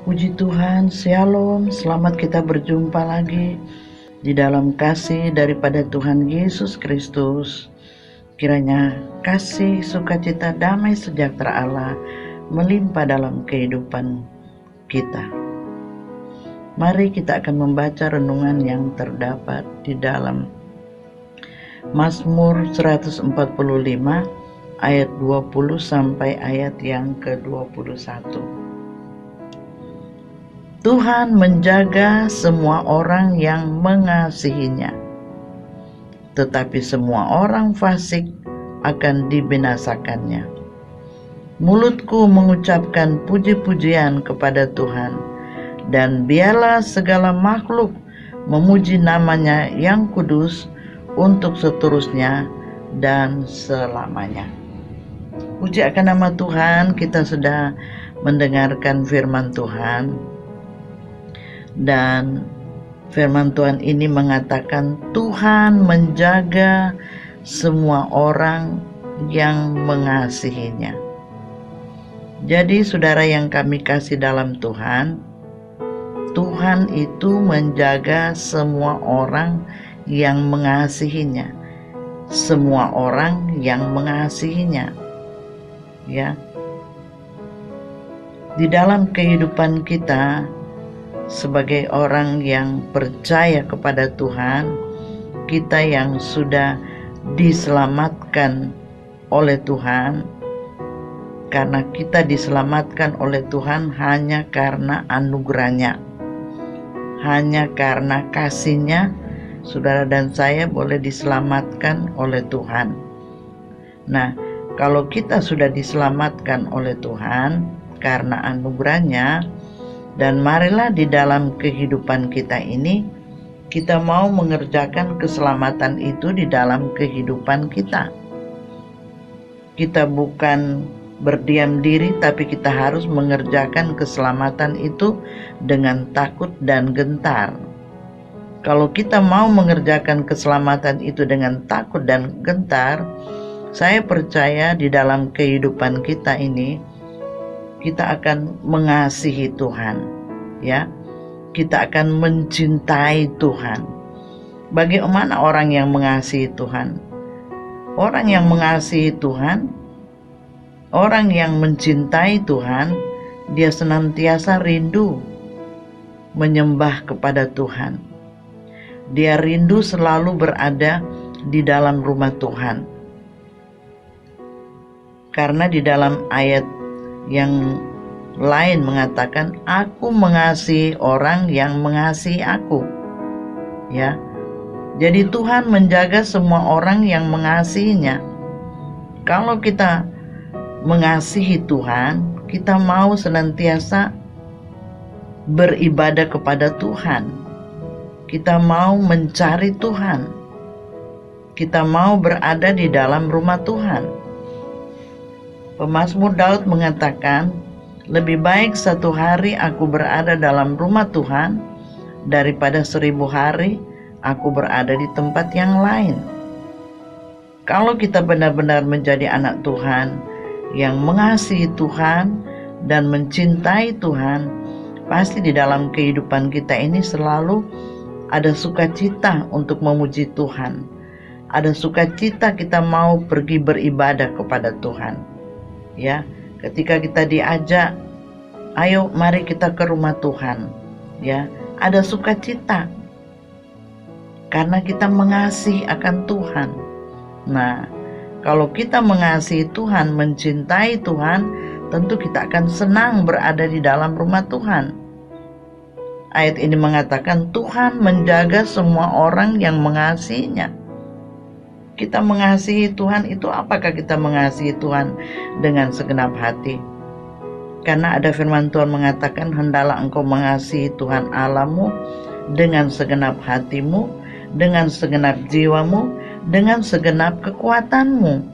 Puji Tuhan, Shalom, selamat kita berjumpa lagi di dalam kasih daripada Tuhan Yesus Kristus. Kiranya kasih, sukacita, damai, sejahtera Allah melimpah dalam kehidupan kita. Mari kita akan membaca renungan yang terdapat di dalam Mazmur 145 ayat 20 sampai ayat yang ke-21. Tuhan menjaga semua orang yang mengasihinya, tetapi semua orang fasik akan dibinasakannya. Mulutku mengucapkan puji-pujian kepada Tuhan, dan biarlah segala makhluk memuji namanya yang kudus untuk seterusnya dan selamanya. Puji akan nama Tuhan, kita sudah mendengarkan firman Tuhan. Dan firman Tuhan ini mengatakan Tuhan menjaga semua orang yang mengasihinya. Jadi saudara yang kami kasih dalam Tuhan, Tuhan itu menjaga semua orang yang mengasihinya. Semua orang yang mengasihinya. Ya. Di dalam kehidupan kita sebagai orang yang percaya kepada Tuhan, kita yang sudah diselamatkan oleh Tuhan, karena kita diselamatkan oleh Tuhan hanya karena anugerahnya, hanya karena kasih-Nya, saudara dan saya boleh diselamatkan oleh Tuhan. Nah, kalau kita sudah diselamatkan oleh Tuhan karena anugerahnya, dan marilah di dalam kehidupan kita ini, kita mau mengerjakan keselamatan itu di dalam kehidupan kita. Kita bukan berdiam diri, tapi kita harus mengerjakan keselamatan itu dengan takut dan gentar. Kalau kita mau mengerjakan keselamatan itu dengan takut dan gentar, saya percaya di dalam kehidupan kita ini, kita akan mengasihi Tuhan, ya. Kita akan mencintai Tuhan. Bagaimana orang yang mengasihi Tuhan? Orang yang mengasihi Tuhan, orang yang mencintai Tuhan, dia senantiasa rindu menyembah kepada Tuhan. Dia rindu selalu berada di dalam rumah Tuhan. Karena di dalam ayat yang lain mengatakan, aku mengasihi orang yang mengasihi aku. Ya. Jadi Tuhan menjaga semua orang yang mengasihinya. Kalau kita mengasihi Tuhan, kita mau senantiasa beribadah kepada Tuhan. Kita mau mencari Tuhan. Kita mau berada di dalam rumah Tuhan. Pemazmur Daud mengatakan, lebih baik 1 hari aku berada dalam rumah Tuhan daripada 1000 hari aku berada di tempat yang lain. Kalau kita benar-benar menjadi anak Tuhan yang mengasihi Tuhan dan mencintai Tuhan, pasti di dalam kehidupan kita ini selalu ada sukacita untuk memuji Tuhan. Ada sukacita kita mau pergi beribadah kepada Tuhan. Ya, ketika kita diajak, ayo mari kita ke rumah Tuhan, ya, ada sukacita karena kita mengasihi akan Tuhan. Nah, kalau kita mengasihi Tuhan, mencintai Tuhan, tentu kita akan senang berada di dalam rumah Tuhan. Ayat ini mengatakan Tuhan menjaga semua orang yang mengasihinya. Kita mengasihi Tuhan itu, apakah kita mengasihi Tuhan dengan segenap hati? Karena ada firman Tuhan mengatakan, hendaklah engkau mengasihi Tuhan Allahmu dengan segenap hatimu, dengan segenap jiwamu, dengan segenap kekuatanmu.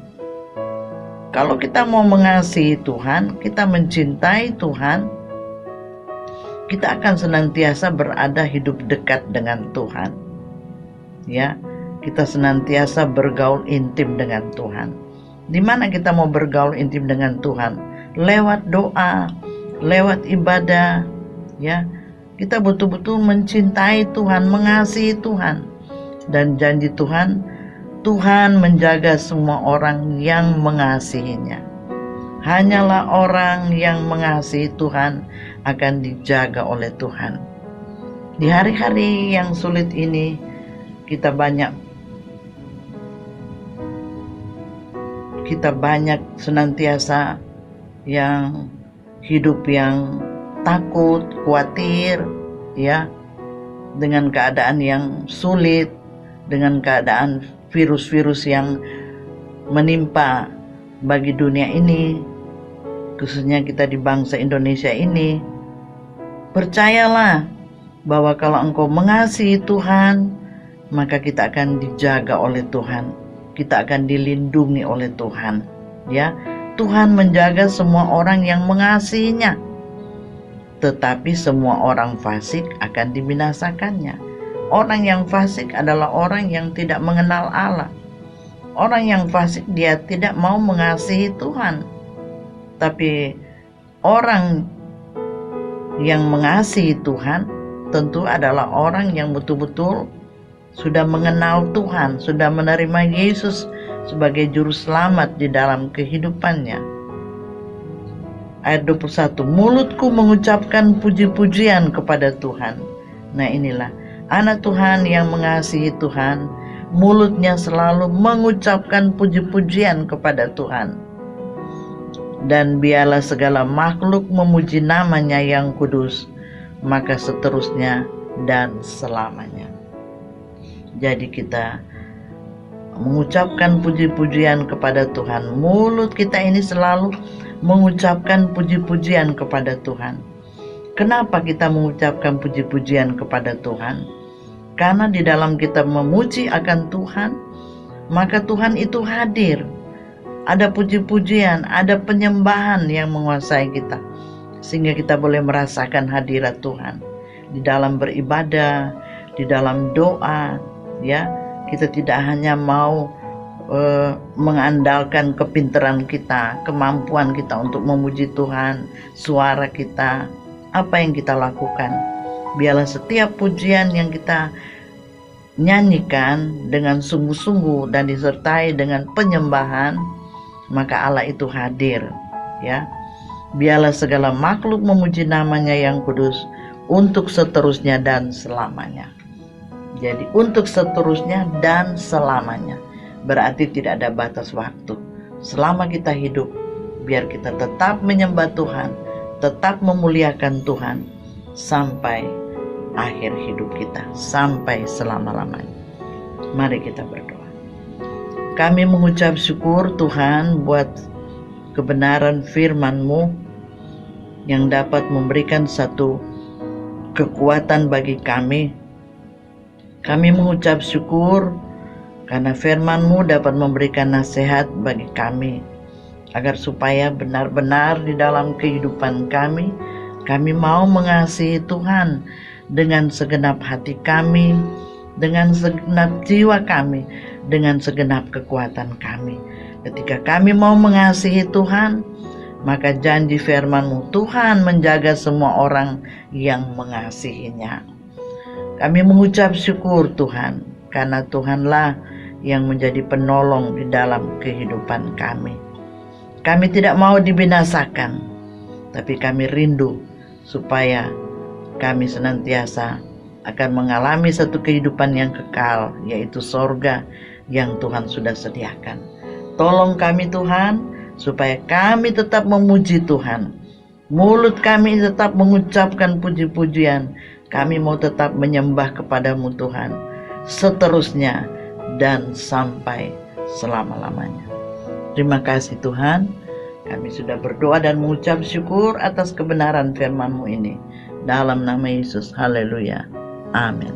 Kalau kita mau mengasihi Tuhan, kita mencintai Tuhan, kita akan senantiasa berada hidup dekat dengan Tuhan. Ya, kita senantiasa bergaul intim dengan Tuhan. Di mana kita mau bergaul intim dengan Tuhan? Lewat doa, lewat ibadah, Ya, kita betul-betul mencintai Tuhan, mengasihi Tuhan. Dan janji Tuhan, Tuhan menjaga semua orang yang mengasihinya. Hanyalah orang yang mengasihi Tuhan akan dijaga oleh Tuhan. Di hari-hari yang sulit ini, kita banyak senantiasa yang hidup yang takut, khawatir, ya, dengan keadaan yang sulit, dengan keadaan virus-virus yang menimpa bagi dunia ini, khususnya kita di bangsa Indonesia ini. Percayalah bahwa kalau engkau mengasihi Tuhan, maka kita akan dijaga oleh Tuhan, kita akan dilindungi oleh Tuhan. Ya, Tuhan menjaga semua orang yang mengasihinya, tetapi semua orang fasik akan dibinasakannya. Orang yang fasik adalah orang yang tidak mengenal Allah. Orang yang fasik dia tidak mau mengasihi Tuhan. Tapi orang yang mengasihi Tuhan tentu adalah orang yang betul-betul sudah mengenal Tuhan, sudah menerima Yesus sebagai juru selamat di dalam kehidupannya. Ayat 21, mulutku mengucapkan puji-pujian kepada Tuhan. Nah, inilah anak Tuhan yang mengasihi Tuhan, mulutnya selalu mengucapkan puji-pujian kepada Tuhan. Dan biarlah segala makhluk memuji namanya yang kudus, maka seterusnya dan selamanya. Jadi kita mengucapkan puji-pujian kepada Tuhan. Mulut kita ini selalu mengucapkan puji-pujian kepada Tuhan. Kenapa kita mengucapkan puji-pujian kepada Tuhan? Karena di dalam kita memuji akan Tuhan, maka Tuhan itu hadir. Ada puji-pujian, ada penyembahan yang menguasai kita, sehingga kita boleh merasakan hadirat Tuhan di dalam beribadah, di dalam doa. Ya, kita tidak hanya mau mengandalkan kepintaran kita, kemampuan kita untuk memuji Tuhan, suara kita, apa yang kita lakukan. Biarlah setiap pujian yang kita nyanyikan dengan sungguh-sungguh dan disertai dengan penyembahan, maka Allah itu hadir. Ya, biarlah segala makhluk memuji namanya yang kudus untuk seterusnya dan selamanya. Jadi untuk seterusnya dan selamanya berarti tidak ada batas waktu. Selama kita hidup, biar kita tetap menyembah Tuhan, tetap memuliakan Tuhan sampai akhir hidup kita, sampai selama-lamanya. Mari kita berdoa. Kami mengucap syukur Tuhan buat kebenaran firman-Mu yang dapat memberikan satu kekuatan bagi kami. Kami mengucap syukur karena firman-Mu dapat memberikan nasihat bagi kami, agar supaya benar-benar di dalam kehidupan kami mau mengasihi Tuhan dengan segenap hati kami, dengan segenap jiwa kami, dengan segenap kekuatan kami. Ketika kami mau mengasihi Tuhan, maka janji firman-Mu, Tuhan menjaga semua orang yang mengasihinya. Kami mengucap syukur Tuhan, karena Tuhanlah yang menjadi penolong di dalam kehidupan kami. Kami tidak mau dibinasakan, tapi kami rindu supaya kami senantiasa akan mengalami satu kehidupan yang kekal, yaitu sorga yang Tuhan sudah sediakan. Tolong kami Tuhan, supaya kami tetap memuji Tuhan. Mulut kami tetap mengucapkan puji-pujian. Kami mau tetap menyembah kepada-Mu Tuhan, seterusnya dan sampai selama-lamanya. Terima kasih Tuhan, kami sudah berdoa dan mengucap syukur atas kebenaran firman-Mu ini. Dalam nama Yesus, haleluya, amin.